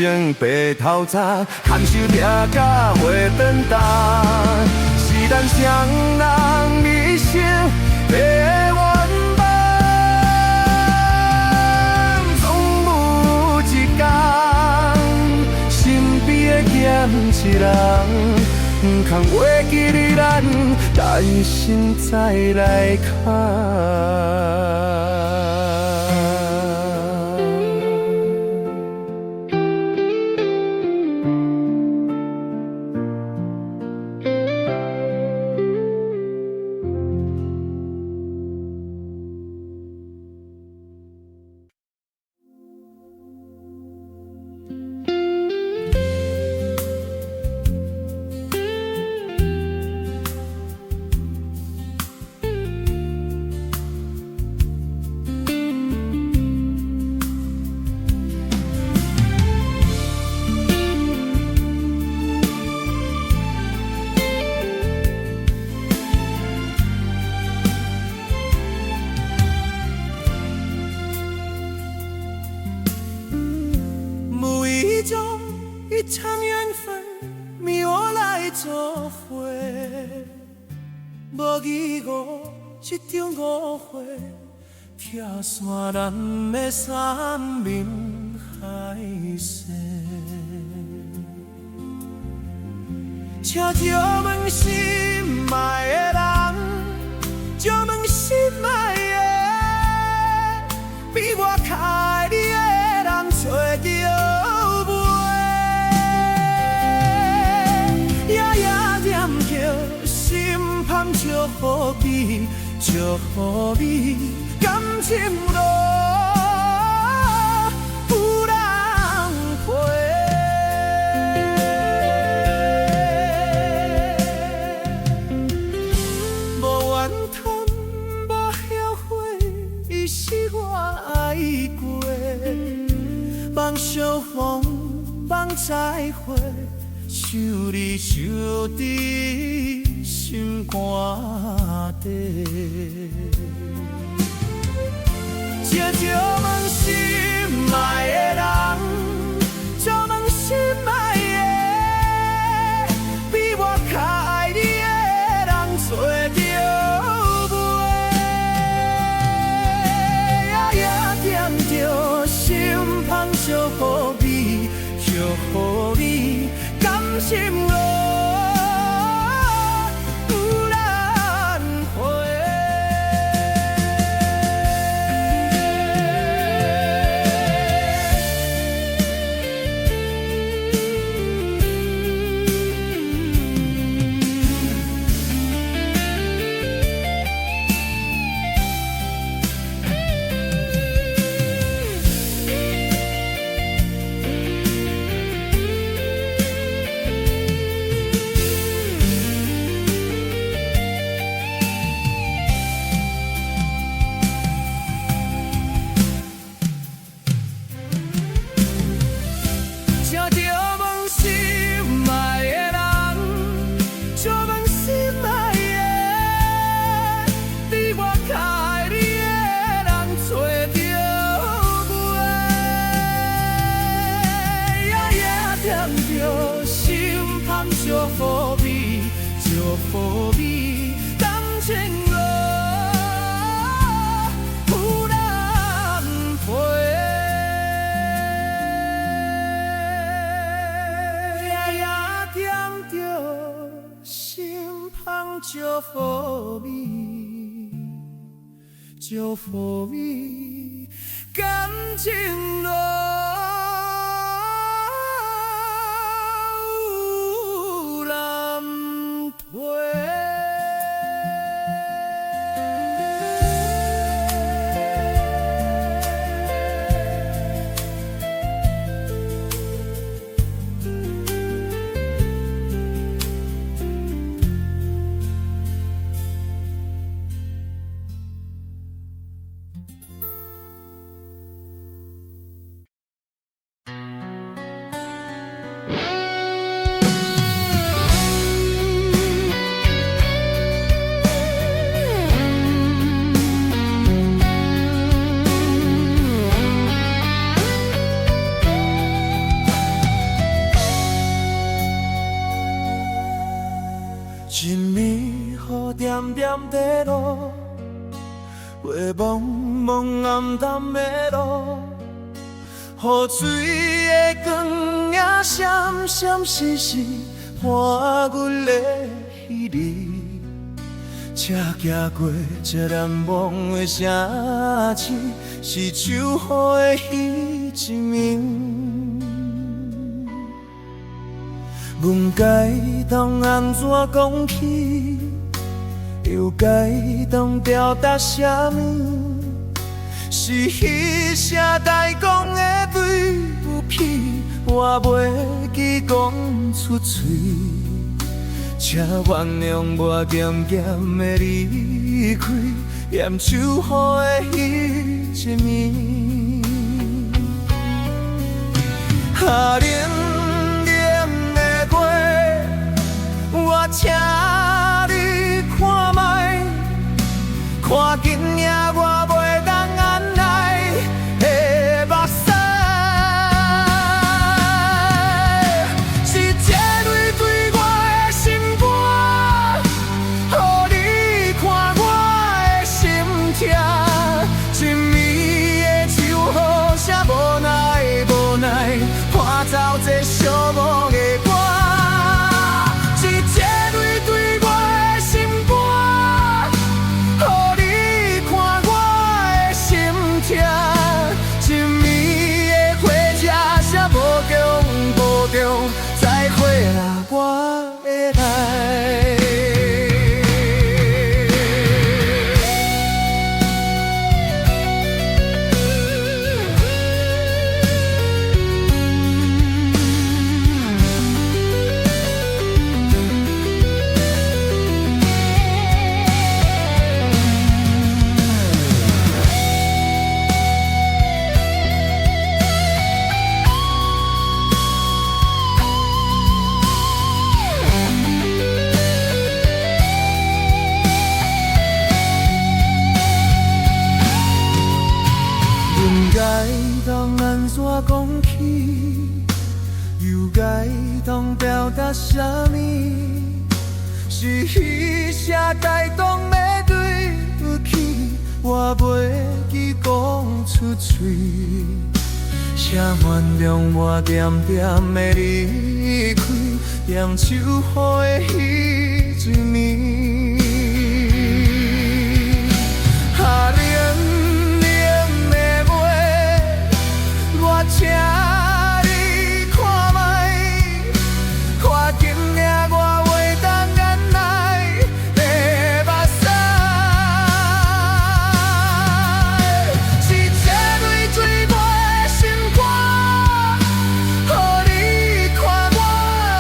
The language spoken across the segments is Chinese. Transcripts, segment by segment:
生白头早，牵手拼甲月变大，是咱双人一生的愿望。总有一天，身边的欠一人。不通袂记你咱单身再来看。一场缘分，命我来作伙。无义误，一场误会，拆散咱的三面海誓。请借问心爱的人，借问心爱的，比我较爱你的人找着。祝福你，祝福你，感情路有人陪。无怨叹，无后悔，伊是我爱过。梦相逢，梦再会，想你想伫心肝底，请借问心爱的人，借问心爱的，比我较爱你的人找着袂，也惦着心芳祝福你，祝福你，感情路。祝福你，祝福你，感情路有人陪，也惦着心芳祝福你，祝福你，感情路。过茫茫暗淡的路，雨水的光影闪闪烁烁，伴阮的彼日。车行过这难忘的城市，是秋雨的彼一暝。阮该当安怎讲起？又该当表达啥物？是彼声代讲的对不起，我袂记讲出嘴。请原谅我渐渐的离开，嫌秋雨的彼一暝。冷冷的月，我请你看卖，看今夜我袂当按耐的目屎。走这寂寞的我，是这泪对我的心肝，予你看我的心痛。一暝的火车声无强无重，再会啦，我的爱。讲起，又该当表达啥物？是彼声该当要对不起，我袂记讲出嘴。请原谅我渐渐的离开，嫌秋雨的彼一暝。请你看卖，看今夜我袂当按耐的目屎。是这泪水我的心肝，予你看我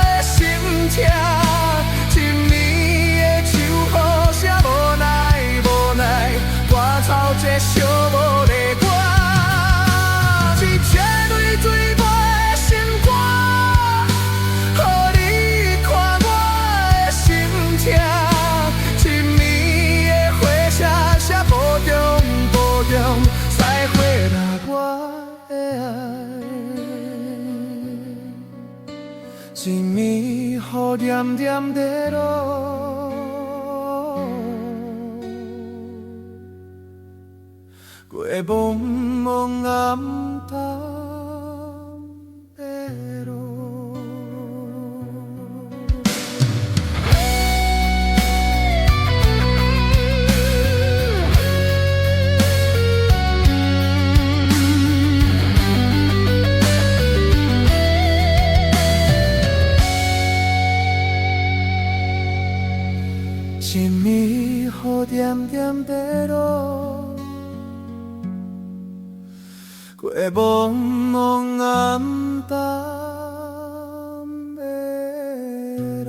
的心痛。一暝的秋雨声无奈无奈，我操这寂寞的我。再会啦，我的爱。一暝雨点点地落，过茫茫暗淡的路。一暝雨点点地落，过茫茫暗淡的路。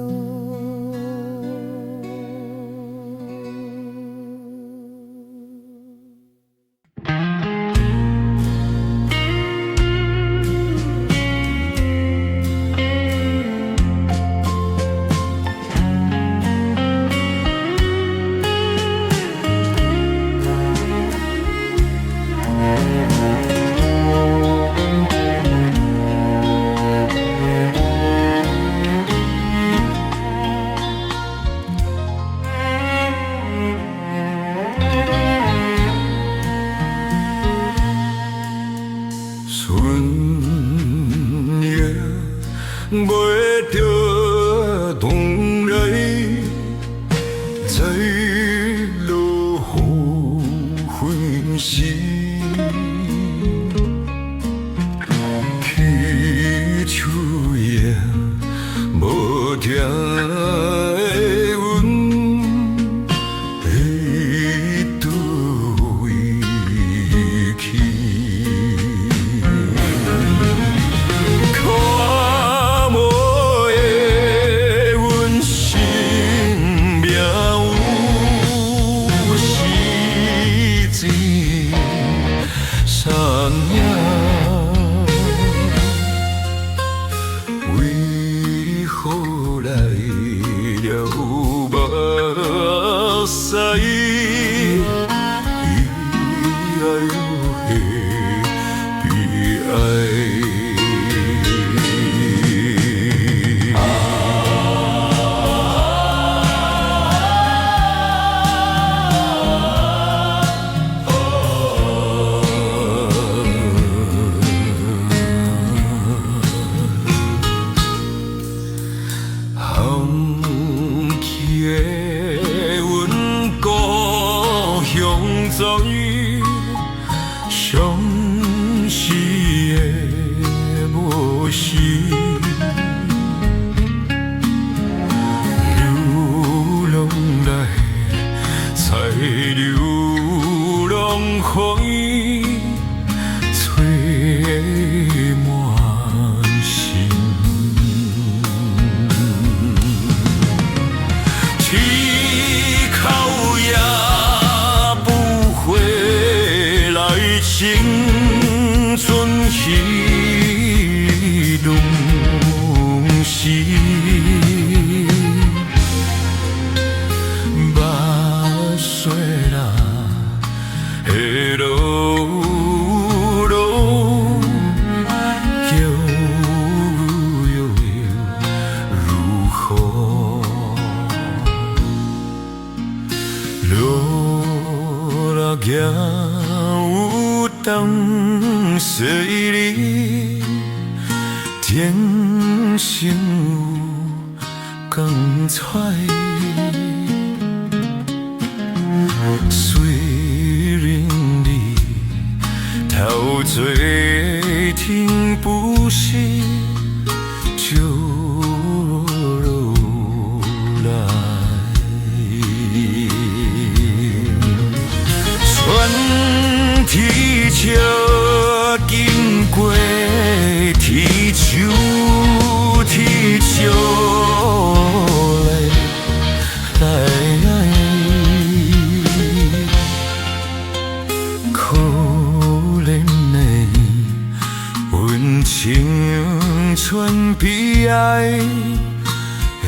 袂着动来，在落雨昏时，起手也无停的阮，会倒位去？青春戏拢是目屎啦的路路，叫有如何？路啦行。当细里天生有光彩，虽然你头做天不是就落来。天笑经过天树，天笑来，可怜的阮青春悲哀的。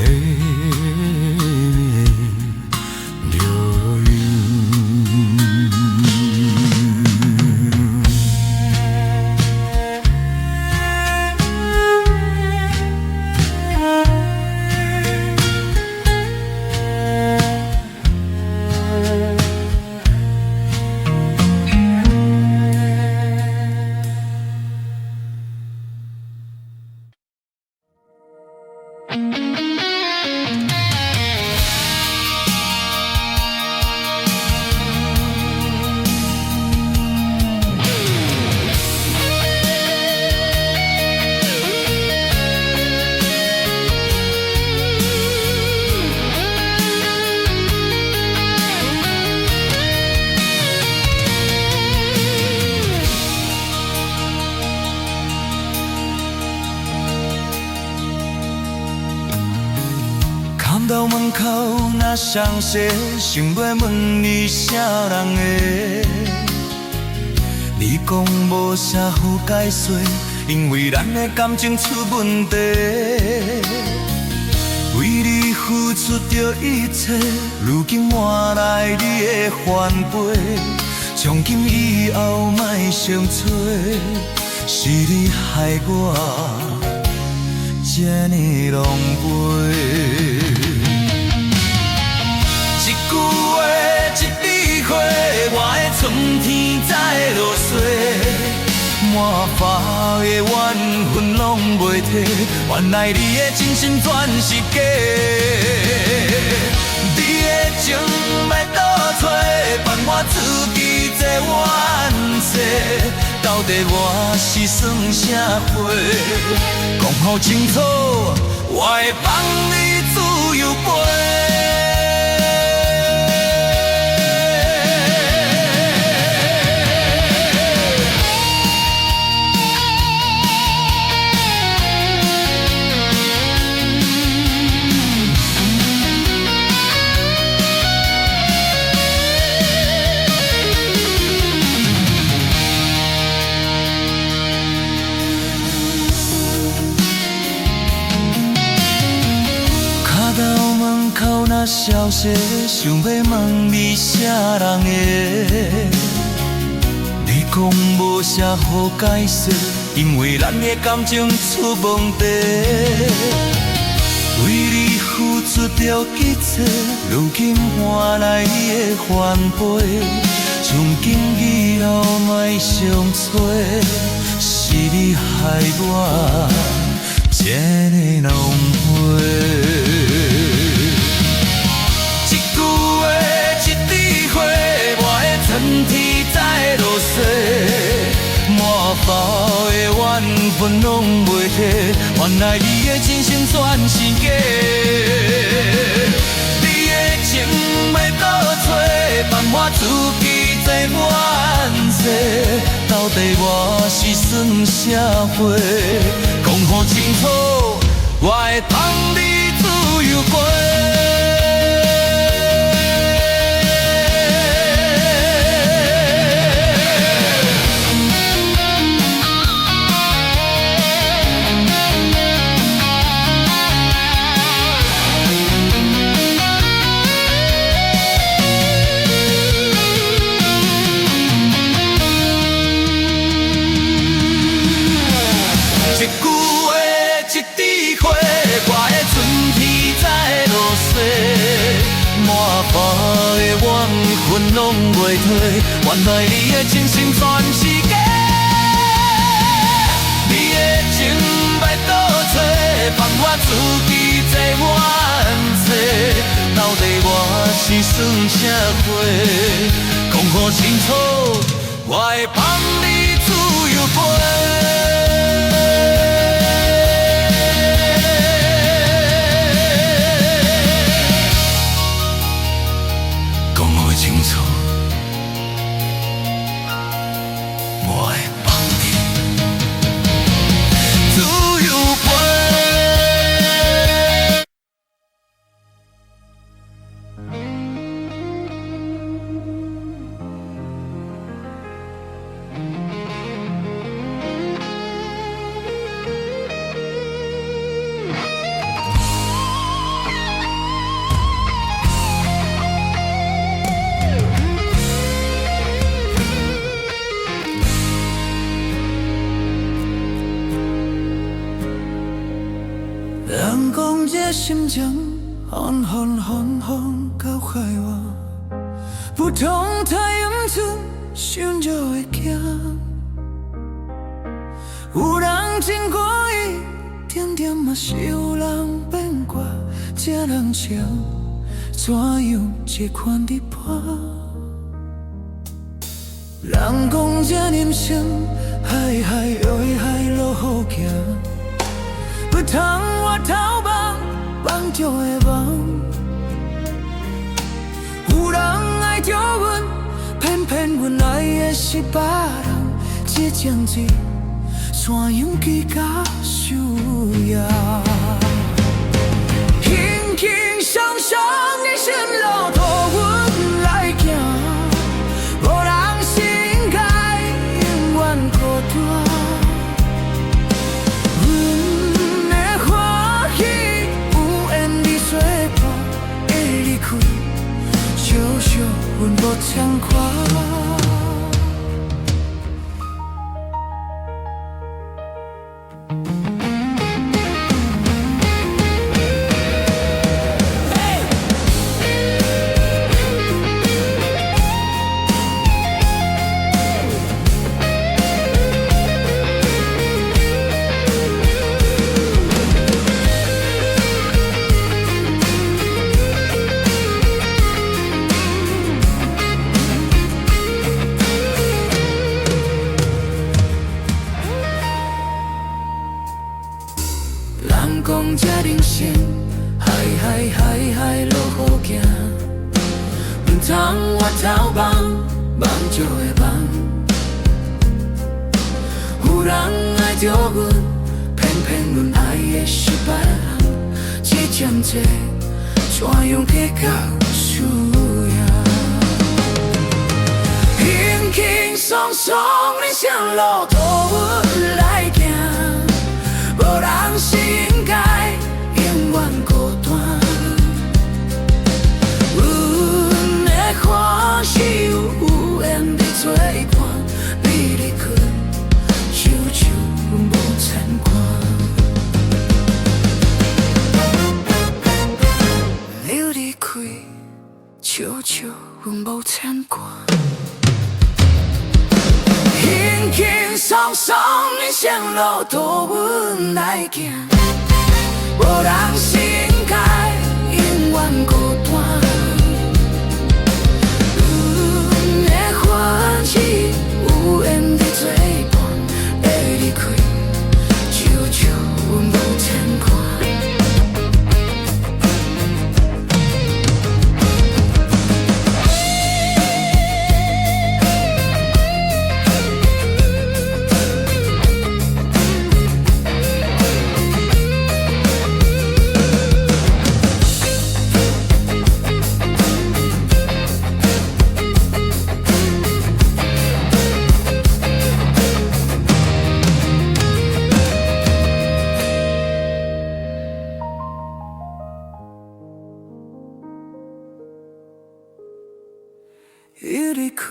到门口若相识，想要问你啥人的？你讲无啥好解释，因为咱的感情出问题。为你付出着一切，如今换来你的反背。从今以后莫相找，是你害我这呢狼狈。一句话，一笔花，我的春天才会落雪。满花的缘分份拢袂摕，原来你的真心全是假。你的情要倒找，伴我自己坐冤世，到底我是算啥货？讲予清楚，我会放你自由飞。消息想要问你啥人的？你讲无啥好解释，因为咱的感情出问题。为你付出着一切，如今换来你的反背。从今以后莫相找，是你害我这么浪费。春天在落雪，满包的缘分拢袂摕，原来你的真心全是假。你的情要倒找，伴我自己坐冤世，到底我是算啥货？讲予清楚，我会放你自由飞。阮拢袂退，原来你的真心全是假。你的情要倒找，放我自己坐冤世，到底我是算啥货？讲予清楚，我会放你自由飞。人讲这心情风到海外，不同太阳出想就会惊。有人经过伊，点点嘛是有人变卦，这人情怎样这款的破？人讲这人生海海又海路好行。不通我头望，望着会望。有人爱着阮，偏偏阮爱的是别人。这情字，山羊起甲受野。轻轻松松的心路，托阮来行。无人心解，永远孤单。阮无常看，梦就会梦。有人爱着阮，偏偏阮爱的失败人，这针多，怎样计较输赢？轻轻松松人生路，都阮来行，无人是应该永远孤单。阮的欢喜有缘在做伴，你离开，悄悄无牵挂。你离开，悄悄阮无牵挂。轻轻松松人生路，都阮来行，无人是应该永远孤单。阮的欢喜有缘在做伴，会离开，悄悄阮无牵挂。伊离开，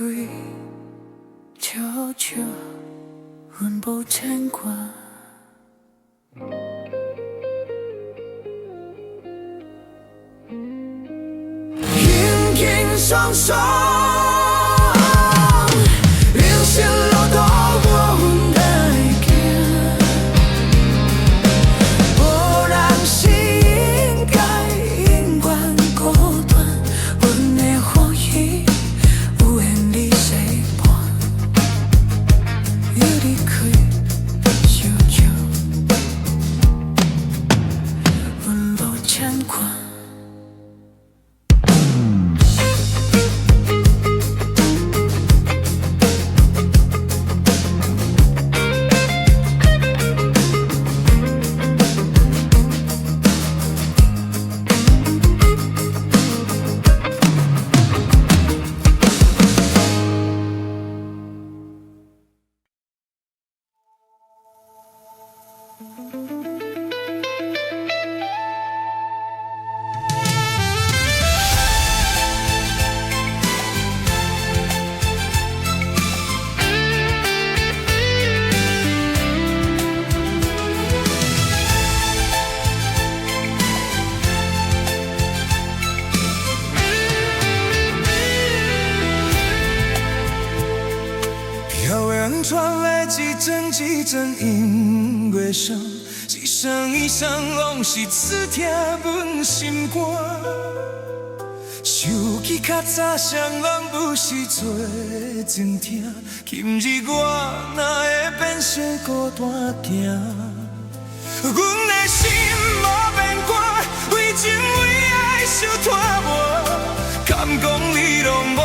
悄悄，阮无牵挂。轻轻松松，人生路都阮来行，无人是应该永远孤单。阮的欢喜。有缘你相伴，你离开，悄悄，阮无牵挂。飘扬传来一阵一阵音乐声，一声一声拢是刺痛阮心肝。手机较早谁拢不是做真听，今日我哪会变成孤单行？阮的心无变卦，为情为爱受拖磨，敢讲你拢无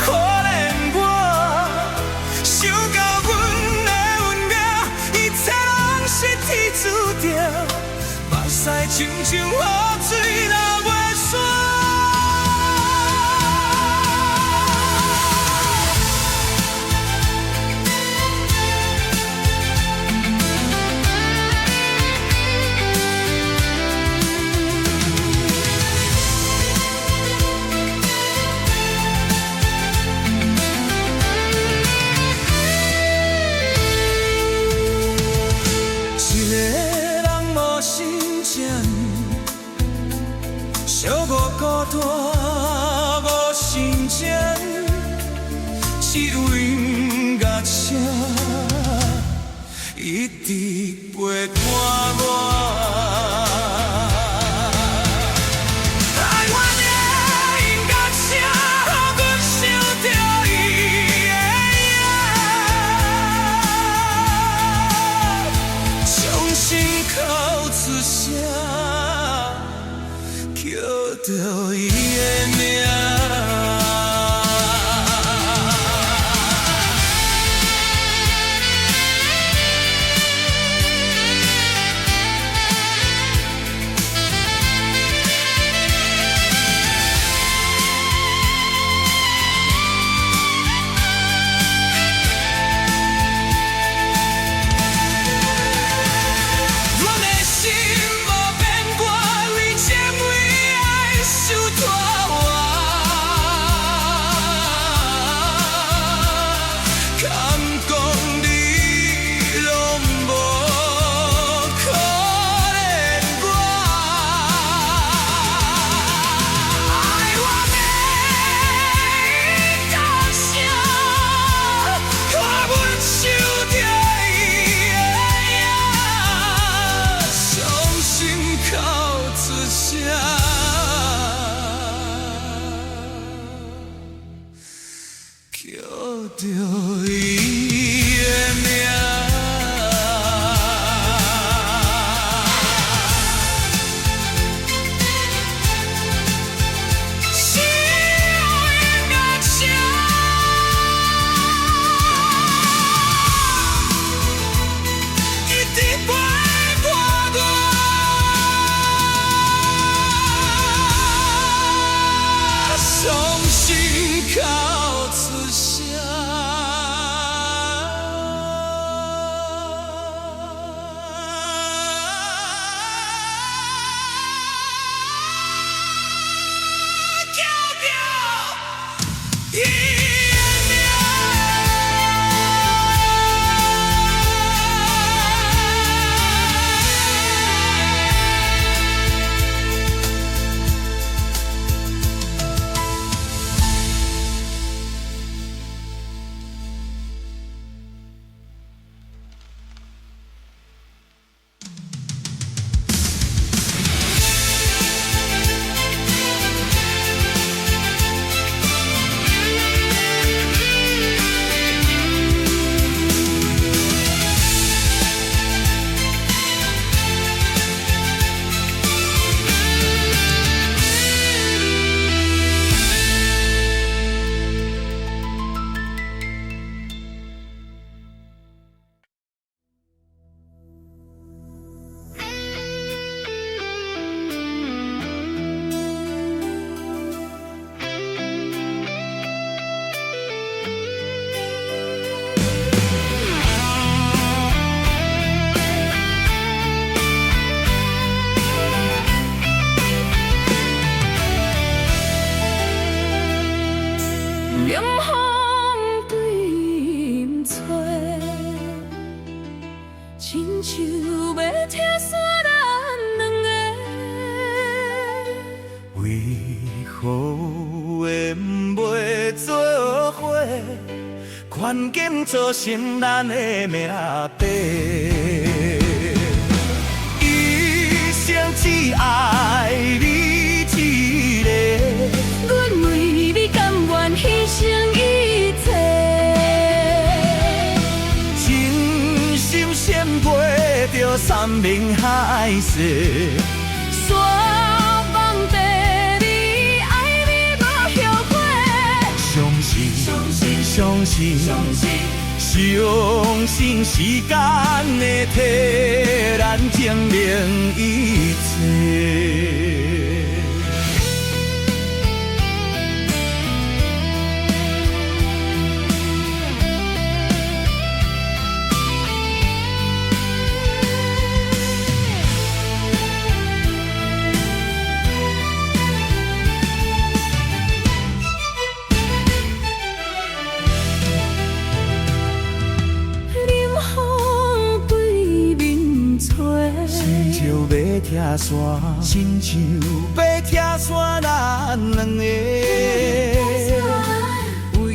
可怜我。想到阮的运命，一切拢是天注定，目屎亲像雨水流袂煞。一个人无心情，小我孤单无心情，只有音乐声一直陪伴我。叫伊的名。着伊的名。靠出声。环境造成咱的命底，一生只爱你一个。阮为你甘愿牺牲一切，情深深陪着山盟海誓。山盟地理，爱你无后悔。相信，相信时间会替咱证明一切。亲像要拆散咱两个，为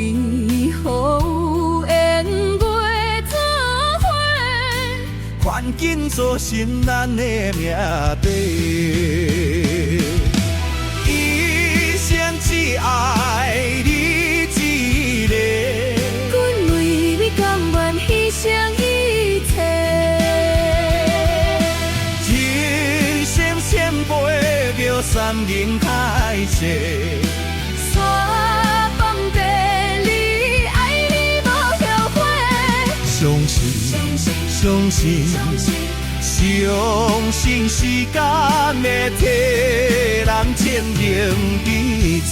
何有缘袂做伙？环境造成咱的命底，一生只爱你一个。阮为你甘愿牺牲一切。陪着山盟海誓，山盟地理，爱你无后悔。相信时间会替咱证明一切。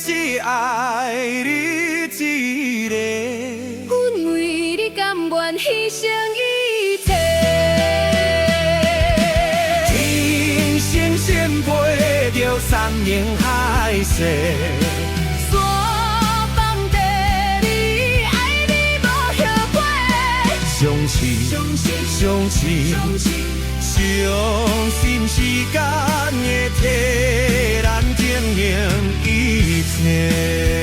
只爱你一个，阮为你甘愿牺牲一切。情深深陪着山盟海誓，山盟地理，爱你无后悔。相相信时间会替咱证明一切。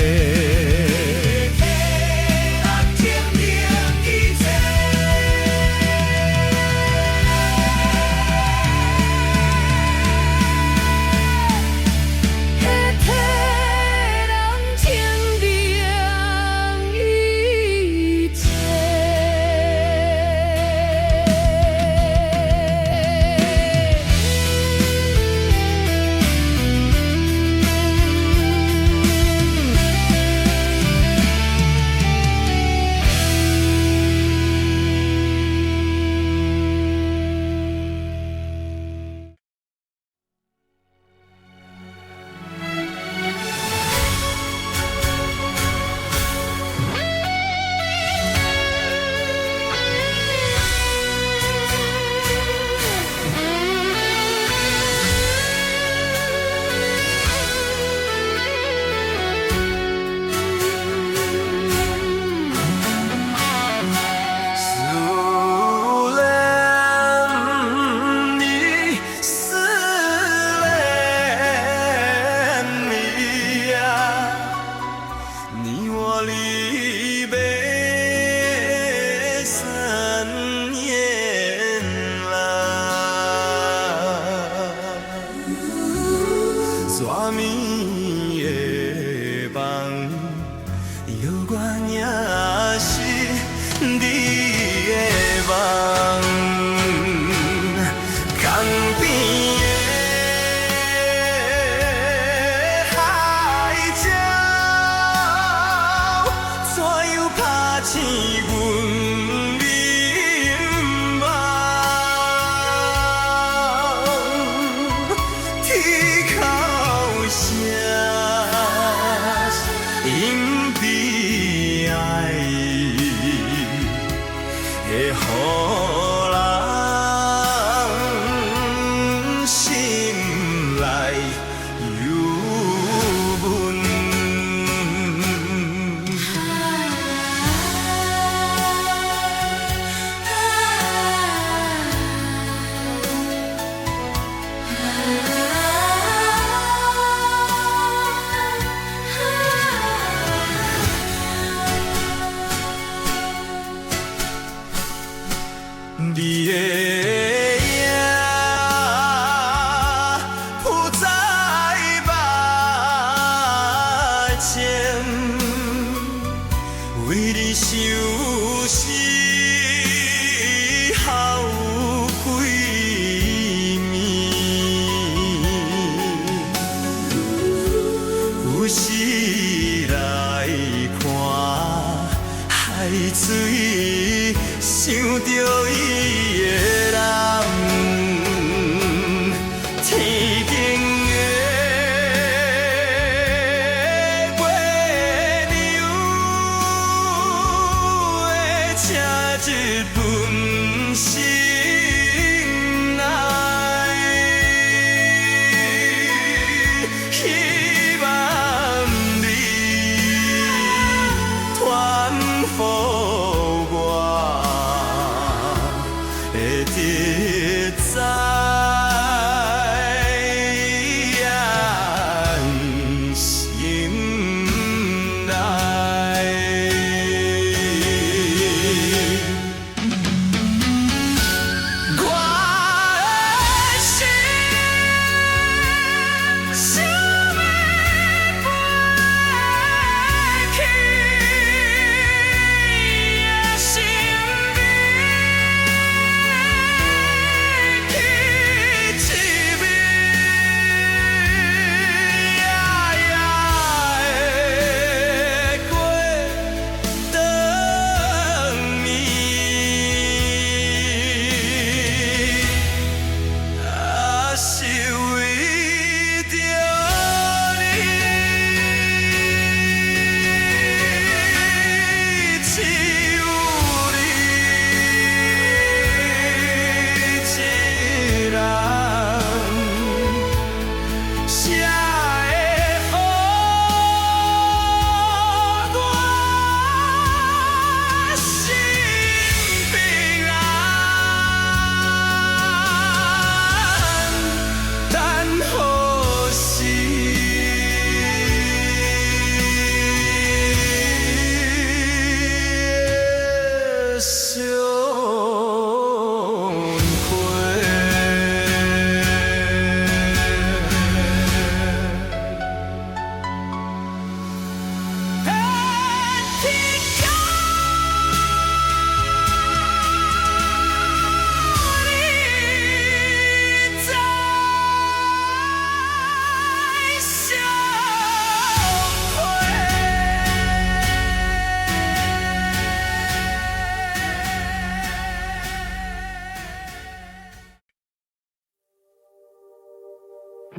霓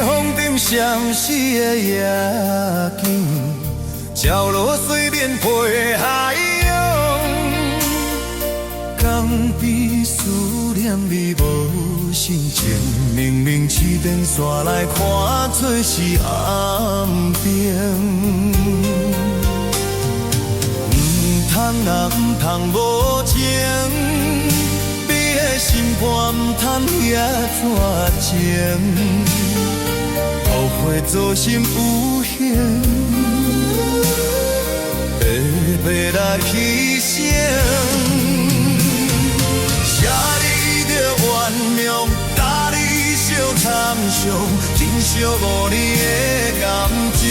虹灯闪烁的夜景，照落水面陪海洋。江边思念你无心情，明明起电线来看做是暗灯。通啦，唔通无情，你的心肝唔通遐绝情，后悔做心有限，白来牺牲。写你着原谅，搭你相参详，珍惜5年的感情。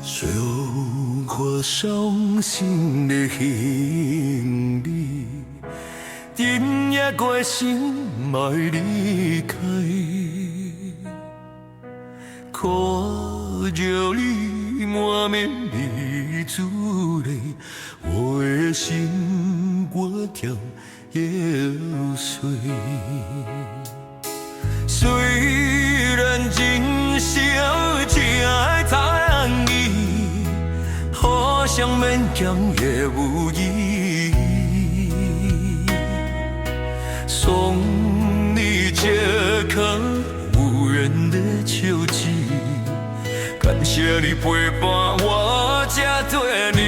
小可伤心的行李，今夜决心莫离开。看着你满面的珠泪，我的心肝跳又碎。虽然今生只爱在意，好像勉强也无意义。送你这颗无人的球季，感谢你陪伴我这对你。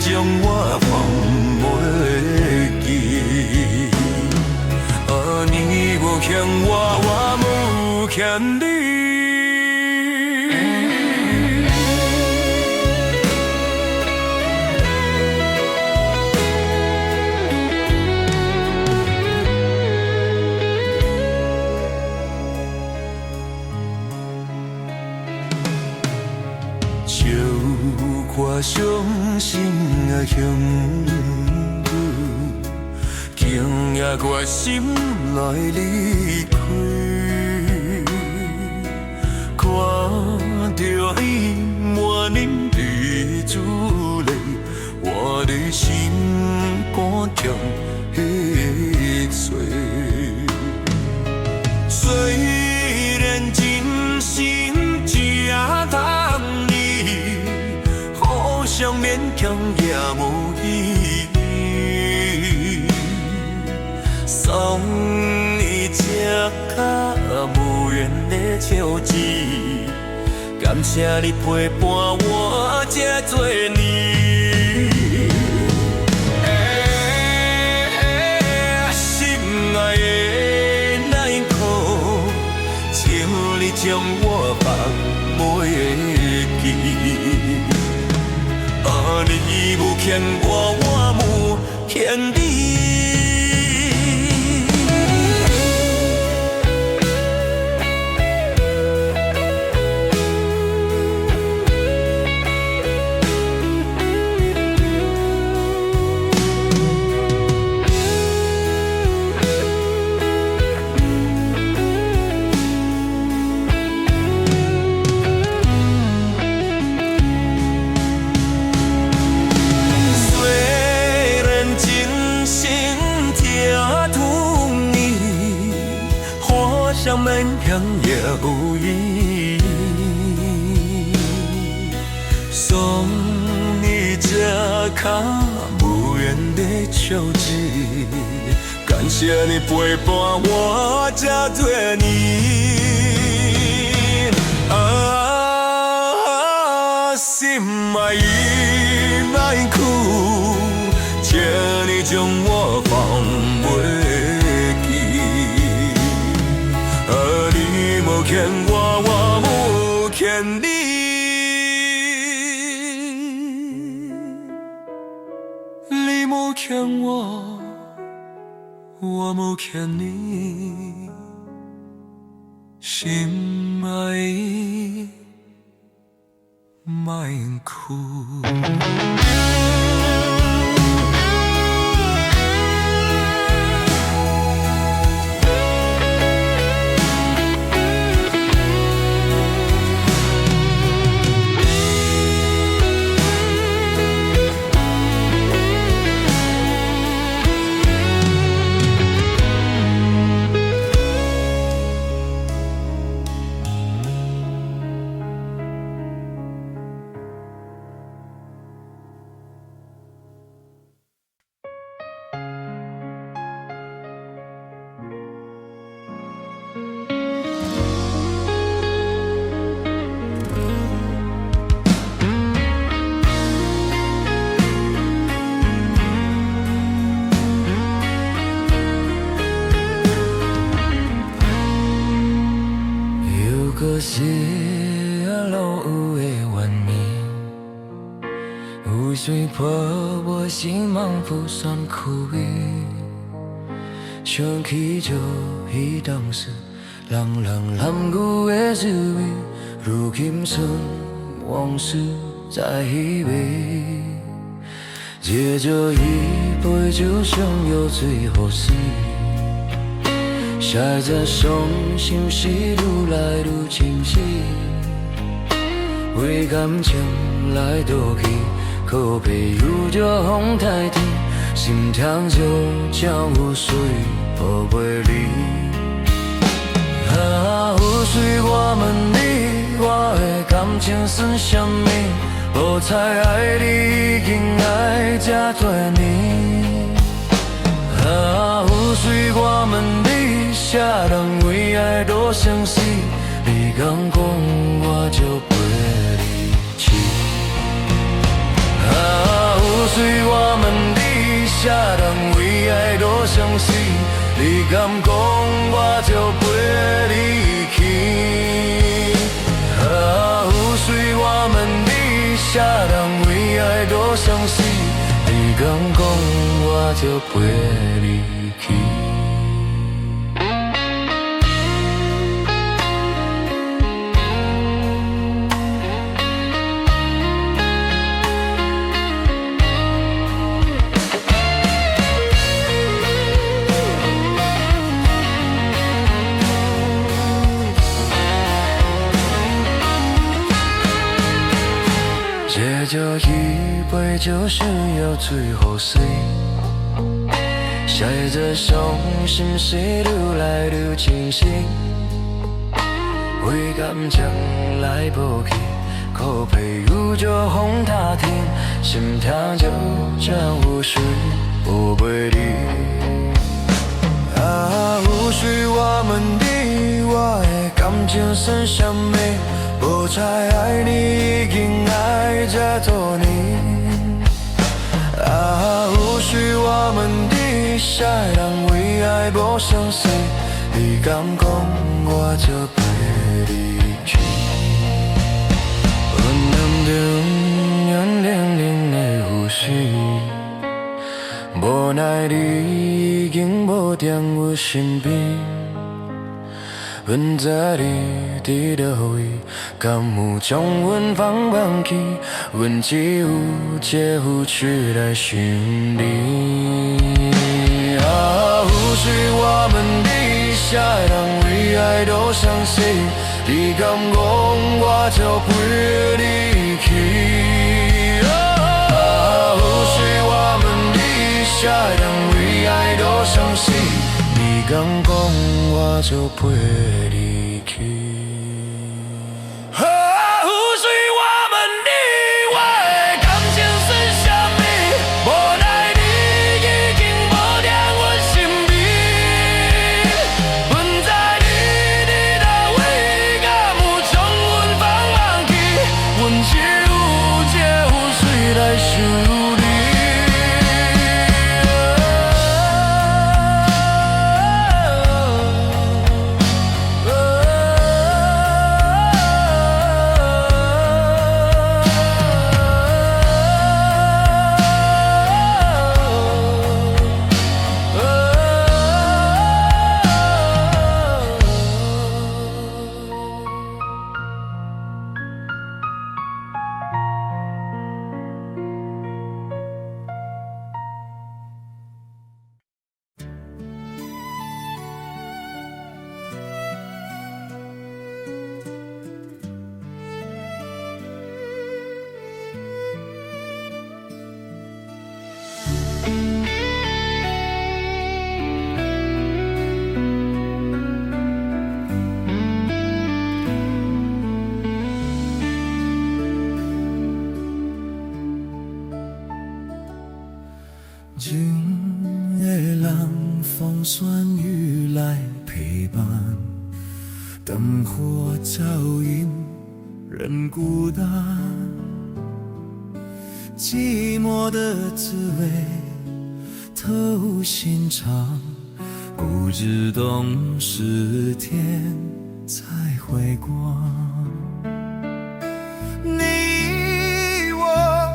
将我放袂记，你无欠我，我无欠你。笑看伤心的兄弟，竟也决心来离开。看着伊满脸的珠泪，我的心肝跳稀碎。虽然真心只当你，好像勉强也无意义。送你这颗无缘的笑字，感谢你陪伴我这多年。心爱的那颗，请你将我放袂记。你无欠我，我无欠你。像勉强也无意义，送你这颗无缘的球子，感谢你陪伴我这多年。心爱的莫哭，请你将我放袂记。你无欠我，我无欠你。你无欠我，我无欠你。心爱的莫哭。是路有的原因，有水泼我心梦浮山区。想起就彼当时，人人男女的滋味，如今剩往事在回味。借着一杯酒，想要醉好水。写在伤心事，愈来愈清晰。为感情来倒去，靠朋友就风太甜，心痛就将有水无袂离。有水我问你，我的感情算什么？无猜爱你已经爱这多年。有水我问你，啥人为爱多相思？你敢讲我就陪你去。有水我问你，啥人为爱多相思？你敢讲我就陪你去。有水我问你，啥人为爱多相思？你敢讲我就陪你去。借着一杯酒，想要醉好水。写着伤心事，愈来愈清晰。为感情来搏去，靠朋友就风打天，心痛就将有水无袂离。有水我问你，我的感情算什么？无猜爱你已经爱这多年。有水我问你，啥人为爱无相思？你敢讲我就陪你去。阮男中远冷冷的雨水，无奈你已经无在我身边。阮知你伫倒位，敢有将阮放弃？阮只有这付出来想你。有水我问你，啥人为爱多相思？你敢讲我就陪你去。有水我问你，啥人为爱多相思？你敢讲我就陪你去。有水我问你，我的感情算什么？无奈你已经无在我身边。阮知你伫倒位，敢有将阮放弃？阮只有这有水来想你。情的人，风霜雨来陪伴，灯火照映人孤单。寂寞的滋味透心肠，不知冬是天才会光。你我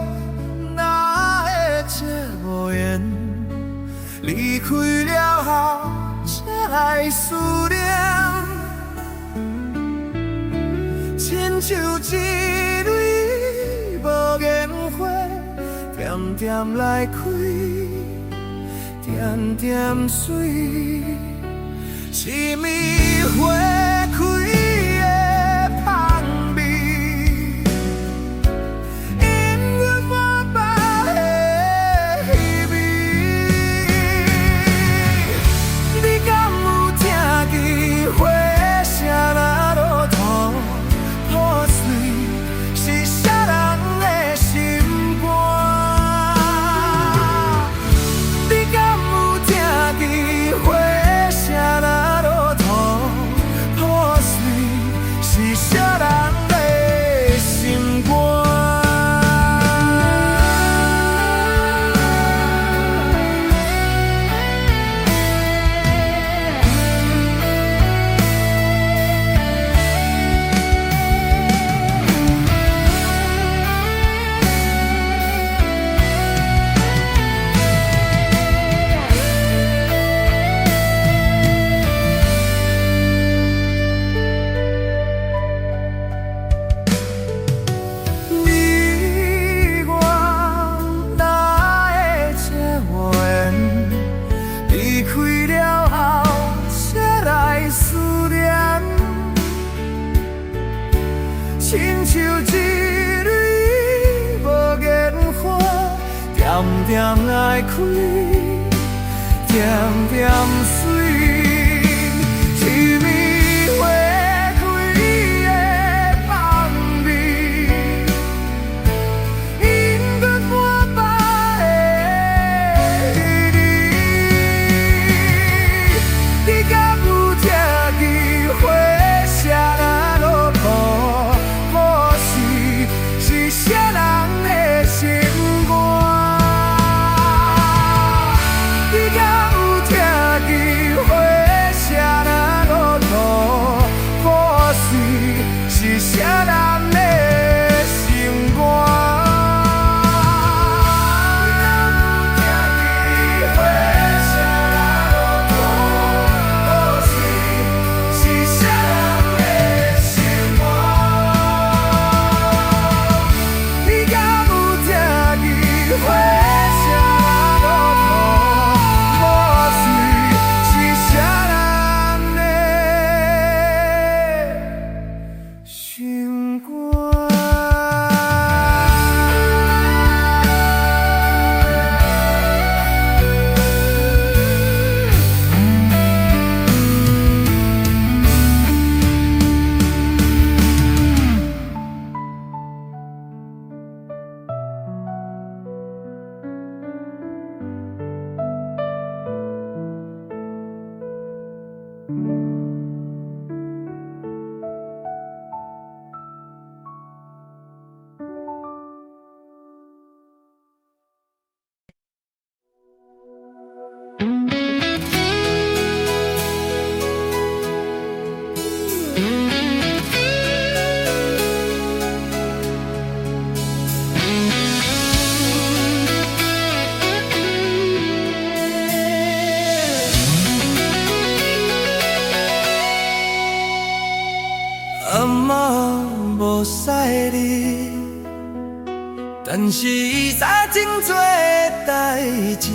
哪会结无缘？离开了后才来思念，亲像一蕊无言花，点点来开，点点水，是蜜花开的香味，引阮满腹的稀微。你敢有听见花声若落土破碎，是啥人的心肝？你敢有听见花声若落土破碎，是啥人的心肝？你我哪会结缘？离开了后才来思念，亲像一蕊无言花，点点来开，点点水，是蜜花开的香味。引阮满腹的稀微，你敢有听见花声若落土破碎，是啥人的心肝？你敢有听见花声若落土破碎，是啥人的心肝？你敢有听见花声落土破碎，是啥人的心肝？阿嬷无使你，但是伊知真多代志。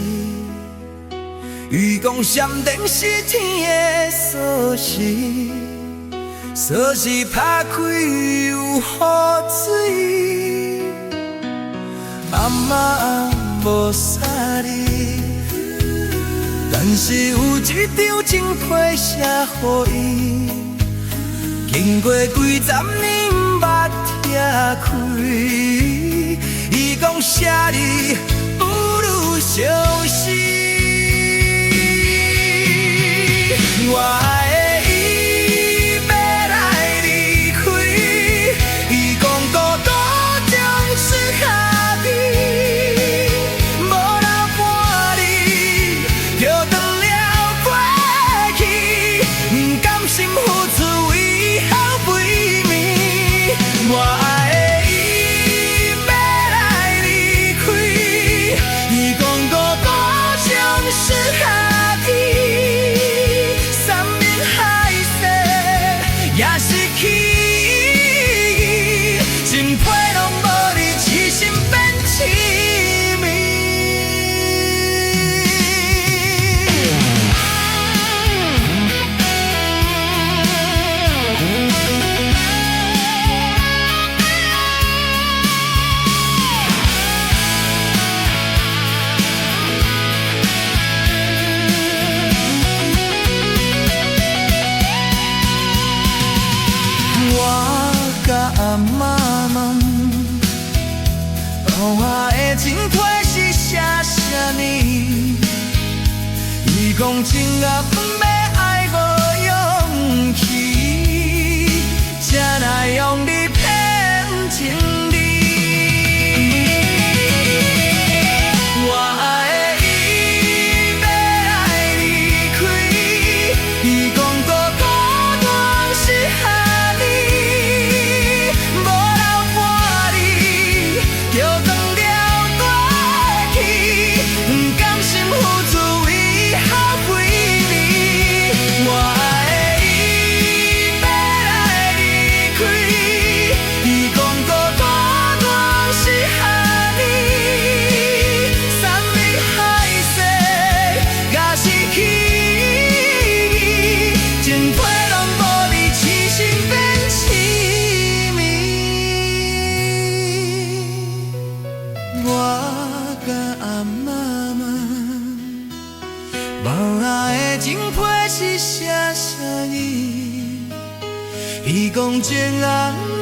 伊讲闪电是天的锁匙，锁匙打开有雨水。阿嬷无使你，但是有一张情批写予伊。经过几十年，捌拆开，伊讲写你不如相思。我爱的伊要来离开，伊讲孤独将是下悲，无留半日就断了过去，不甘心付出为好陪眠。我爱的伊要来离开，伊讲孤独。是下去，山明海誓也是去。情批拢无你，痴心变痴迷。我甲阿妈问，留下的情批是啥啥呢？伊讲情啊不要爱无勇气，才来用你骗情理。我的伊要来离开，伊讲孤单是下你，无留伴你，就断了大气，不甘心付出为好几年。我的伊要来离开，伊讲孤单是下你，山明海誓也是去。情批拢无你，痴心变痴迷。我甲阿妈问，留下的情批是啥啥意？伊讲情人。